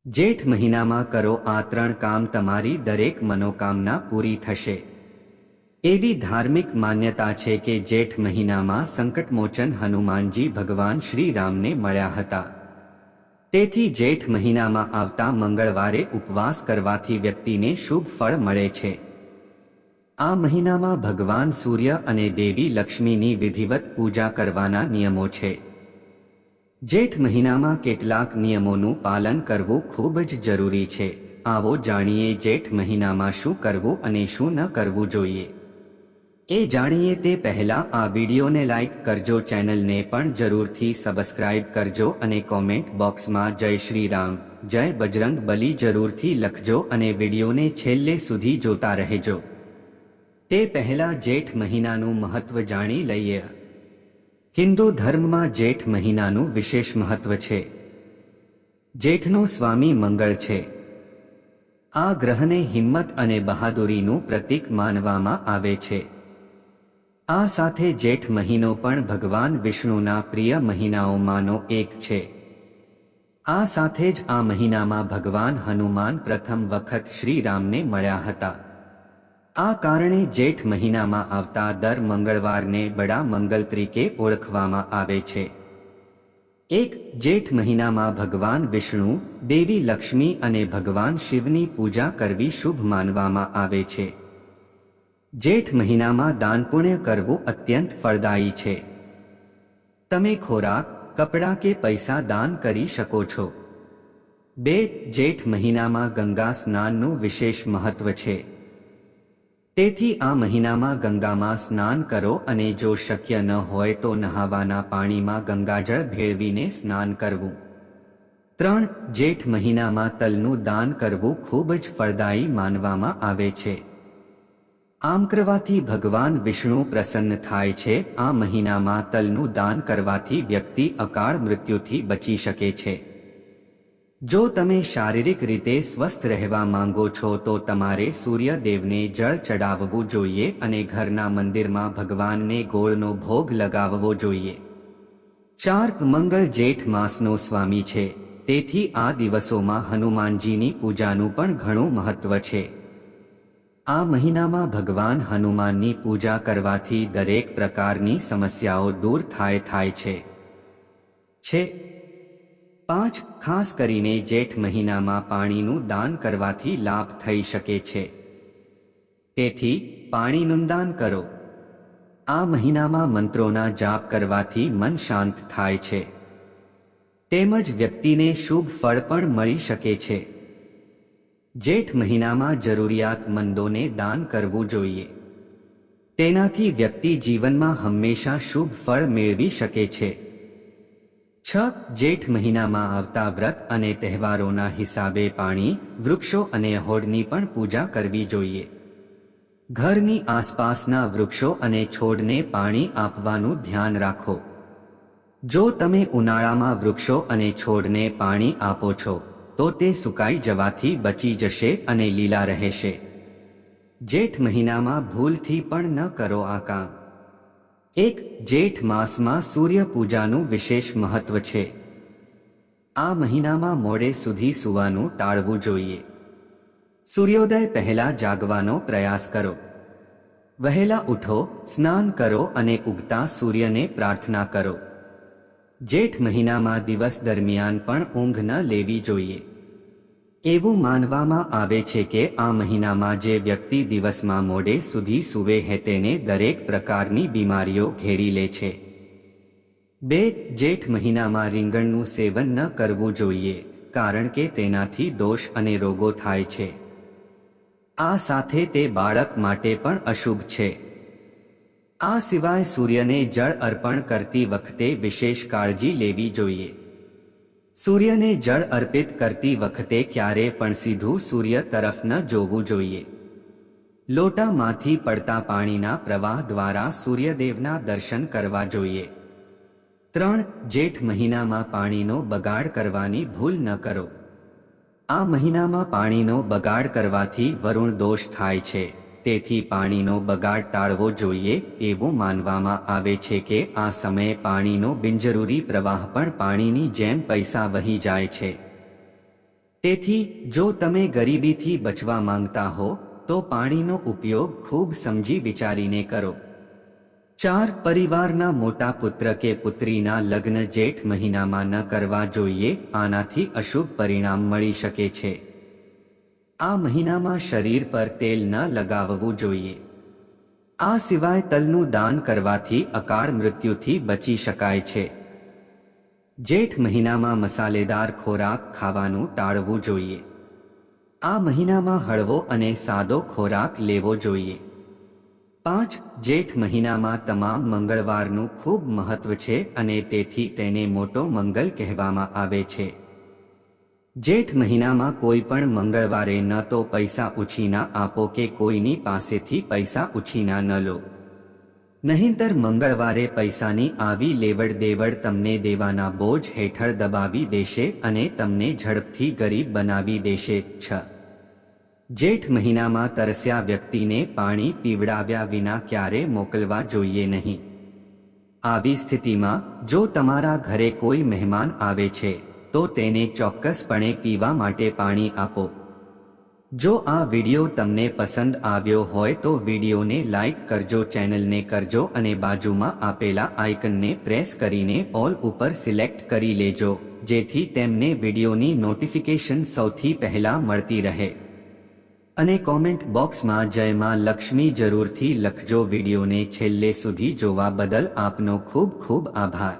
જેઠ મહિનામાં કરો આ 3 કામ, તમારી દરેક મનોકામના પૂરી થશે। એવી ધાર્મિક માન્યતા છે કે જેઠ મહિનામાં સંકટમોચન હનુમાનજી ભગવાન શ્રી રામને મળ્યા હતા। તેથી જેઠ મહિનામાં આવતા મંગળવારે ઉપવાસ કરવાથી વ્યક્તિને શુભ ફળ મળે છે। આ મહિનામાં ભગવાન સૂર્ય અને દેવી લક્ષ્મીની વિધિવત પૂજા કરવાના નિયમો છે। જેઠ મહિનામાં કેટલાક નિયમોનું પાલન કરવું ખૂબ જ જરૂરી છે। આવો જાણીએ જેઠ મહિનામાં શું કરવું અને શું ન કરવું જોઈએ। એ જાણીએ તે પહેલા આ વિડીયોને લાઈક કરજો, ચેનલને પણ જરૂરથી સબસ્ક્રાઇબ કરજો અને કોમેન્ટ બોક્સમાં જય શ્રી રામ, જય બજરંગ બલી જરૂરથી લખજો અને વિડીયોને છેલ્લે સુધી જોતા રહેજો। તે પહેલા જેઠ મહિનાનું મહત્વ જાણી લઈએ। હિન્દુ ધર્મમાં જેઠ મહિનાનું વિશેષ મહત્વ છે। જેઠનો સ્વામી મંગળ છે। આ ગ્રહને હિંમત અને બહાદુરીનું પ્રતીક માનવામાં આવે છે। આ સાથે જેઠ મહિનો પણ ભગવાન વિષ્ણુના પ્રિય મહિનાઓમાંનો એક છે। આ સાથે જ આ મહિનામાં ભગવાન હનુમાન પ્રથમ વખત શ્રી રામને મળ્યા હતા। આ કારણે જેઠ મહિનામાં આવતા દર મંગળવારને બડા મંગલ તરીકે ઓળખવામાં આવે છે। જેઠ મહિનામાં ભગવાન વિષ્ણુ, દેવી લક્ષ્મી અને ભગવાન શિવની પૂજા કરવી શુભ માનવામાં આવે છે। જેઠ મહિનામાં દાન પુણ્ય કરવું અત્યંત ફળદાયી છે। તમે ખોરાક, કપડાં કે પૈસા દાન કરી શકો છો। જેઠ મહિનામાં ગંગા સ્નાનનું વિશેષ મહત્વ છે। તેથી આ મહિનામાં ગંગામાં સ્નાન કરો અને જો શક્ય ન હોય તો નહાવાના પાણીમાં ગંગાજળ ભેળવીને સ્નાન કરવું। જેઠ મહિનામાં તલનું દાન કરવું ખૂબ જ ફળદાયી માનવામાં આવે છે। આમ કરવાથી ભગવાન વિષ્ણુ પ્રસન્ન થાય છે। આ મહિનામાં તલનું દાન કરવાથી વ્યક્તિ અકાળ મૃત્યુથી બચી શકે છે। જો તમે શારીરિક રીતે સ્વસ્થ રહેવા માંગો છો તો તમારે સૂર્યદેવને જળ ચડાવવું જોઈએ અને ઘરના મંદિરમાં ભગવાનને ગોળનો ભોગ લગાવવો જોઈએ। મંગળ જેઠ માસનો સ્વામી છે, તેથી આ દિવસોમાં હનુમાનજીની પૂજાનું પણ ઘણું મહત્વ છે। આ મહિનામાં ભગવાન હનુમાનની પૂજા કરવાથી દરેક પ્રકારની સમસ્યાઓ દૂર થાય છે। ખાસ કરીને જેઠ મહિનામાં પાણીનું દાન કરવાથી લાભ થઈ શકે છે। તેથી પાણીનું દાન કરો। આ મહિનામાં મંત્રોના જાપ કરવાથી મન શાંત થાય છે, તેમજ વ્યક્તિને શુભ ફળ પણ મળી શકે છે। જેઠ મહિનામાં જરૂરિયાતમંદોને દાન કરવું જોઈએ। તેનાથી વ્યક્તિ જીવનમાં હંમેશા શુભ ફળ મેળવી શકે છે। જેઠ મહિનામાં આવતા વ્રત અને તહેવારોના હિસાબે પાણી, વૃક્ષો અને છોડની પણ પૂજા કરવી જોઈએ। ઘરની આસપાસના વૃક્ષો અને છોડને પાણી આપવાનું ધ્યાન રાખો। જો તમે ઉનાળામાં વૃક્ષો અને છોડને પાણી આપો છો તો તે સુકાઈ જવાથી બચી જશે અને લીલા રહેશે। જેઠ મહિનામાં ભૂલથી પણ ન કરો આ કામ। જેઠ માસમાં સૂર્ય પૂજાનું વિશેષ મહત્વ છે। આ મહિનામાં મોડે સુધી સૂવાનું ટાળવું જોઈએ। સૂર્યોદય પહેલા જાગવાનો પ્રયાસ કરો। વહેલા ઉઠો, સ્નાન કરો અને ઉગતા સૂર્યને પ્રાર્થના કરો। જેઠ મહિનામાં દિવસ દરમિયાન પણ ઊંઘ ન લેવી જોઈએ। એવું માનવામાં આવે છે કે આ મહિનામાં જે વ્યક્તિ દિવસમાં મોડે સુધી સૂવે છે તેને દરેક પ્રકારની બીમારીઓ ઘેરી લે છે। જેઠ મહિનામાં રીંગણનું સેવન ન કરવું જોઈએ, કારણ કે તેનાથી દોષ અને રોગો થાય છે। આ સાથે તે બાળક માટે પણ અશુભ છે। આ સિવાય સૂર્યને જળ અર્પણ કરતી વખતે વિશેષ કાળજી લેવી જોઈએ। સૂર્યને જળ અર્પિત કરતી વખતે ક્યારે પણ સીધું સૂર્ય તરફ ન જોવું જોઈએ। લોટામાંથી પડતા પાણીના પ્રવાહ દ્વારા સૂર્યદેવના દર્શન કરવા જોઈએ। જેઠ મહિનામાં પાણીનો બગાડ કરવાની ભૂલ ન કરો। આ મહિનામાં પાણીનો બગાડ કરવાથી વરુણ દોષ થાય છે, તેથી પાણીનો બગાડ ટાળવો જોઈએ। એવું માનવામાં આવે છે કે આ સમયે પાણીનો બિનજરૂરી પ્રવાહ પણ પાણીની જેમ પૈસા વહી જાય છે। તેથી જો તમે ગરીબીથી બચવા માંગતા હો તો પાણીનો ઉપયોગ ખૂબ સમજી વિચારીને કરો. 4. પરિવારના મોટા પુત્ર કે પુત્રીના લગ્ન જેઠ મહિનામાં ન કરવા જોઈએ. આનાથી અશુભ પરિણામ મળી શકે છે. આ મહિનામાં શરીર પર તેલ ન લગાવવું જોઈએ. આ સિવાય તલનું દાન કરવાથી અકાળ મૃત્યુથી બચી શકાય છે. જેઠ મહિનામાં મસાલેદાર ખોરાક ખાવાનું ટાળવું જોઈએ. આ મહિનામાં હળવો અને સાદો ખોરાક લેવો જોઈએ. 5. જેઠ મહિનામાં તમામ મંગળવારનું ખૂબ મહત્વ છે અને તેથી તેને મોટો મંગલ કહેવામાં આવે છે. જેઠ મહિનામાં કોઈ પણ મંગળવારે ન તો પૈસા ઉછીના આપો કે કોઈની પાસેથી પૈસા ઉછીના ન લો. નહીંતર મંગળવારે પૈસાની આવી લેવડ દેવડ તમને દેવાના બોજ હેઠળ દબાવી દેશે અને તમને ઝડપથી ગરીબ બનાવી દેશે. 6. જેઠ મહિનામાં તરસ્યા વ્યક્તિને પાણી પીવડાવ્યા વિના ક્યારે મોકલવા જોઈએ નહીં. આવી સ્થિતિમાં જો તમારા ઘરે કોઈ મહેમાન આવે છે તો તેને ચોક્કસપણે પીવા માટે પાણી આપો. જો આ વિડિયો તમને પસંદ આવ્યો હોય તો વિડિયોને લાઈક કરજો, ચેનલને કરજો અને બાજુમાં આપેલા આઇકનને પ્રેસ કરીને ઓલ ઉપર સિલેક્ટ કરી લેજો, જેથી તેમને વિડિયોની નોટિફિકેશન સૌથી પહેલા મળતી રહે. અને કોમેન્ટ બોક્સમાં જય માં લક્ષ્મી જરૂરથી લખજો. વિડિયોને છેલ્લે સુધી જોવા બદલ આપનો ખૂબ ખૂબ આભાર.